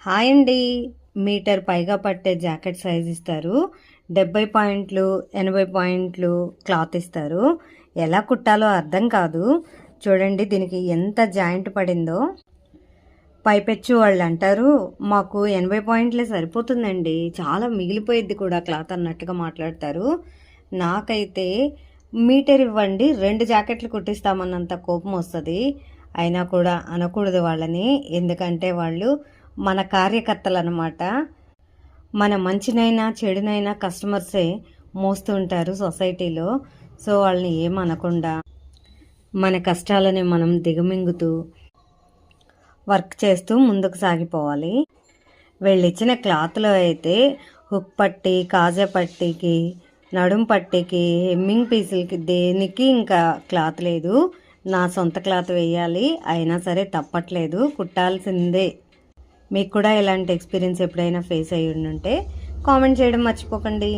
Hi అండి. Metre పైగా పట్టే జాకెట్ సైజ్ ఇస్తారు. 70 పాయింట్లు 80 పాయింట్లు క్లాత్ ఇస్తారు. ఎలా కుట్టాలో అర్థం కాదు. చూడండి దీనికి ఎంత జాయింట్ పడిందో. పైపెచ్చు వాళ్ళు అంటారు మాకు 80 పాయింట్లే సరిపోతుందండి, చాలా మిగిలిపోయిద్ది కూడా క్లాత్ అన్నట్టుగా మాట్లాడతారు. నాకైతే మీటర్ ఇవ్వండి 2 జాకెట్లు కుట్టిస్తామన్నంత కోపం వస్తుంది. అయినా కూడా అనకూడదు వాళ్ళని, ఎందుకంటే వాళ్ళు మన కార్యకర్తలు అన్నమాట. మన మంచినైనా చెడునైనా కస్టమర్సే మోస్తూ ఉంటారు సొసైటీలో. సో వాళ్ళని ఏమనకుండా మన కష్టాలని మనం దిగమింగుతూ వర్క్ చేస్తూ ముందుకు సాగిపోవాలి. వీళ్ళు ఇచ్చిన క్లాత్లో అయితే హుక్ పట్టి, కాజా పట్టీకి, నడుం పట్టీకి, హెమ్మింగ్ పీసులకి దేనికి ఇంకా క్లాత్ లేదు. నా సొంత క్లాత్ వేయాలి, అయినా సరే తప్పట్లేదు, కుట్టాల్సిందే. మీకు కూడా ఇలాంటి ఎక్స్పీరియన్స్ ఎప్పుడైనా ఫేస్ అయ్యి ఉంటే కామెంట్ చేయడం మర్చిపోకండి.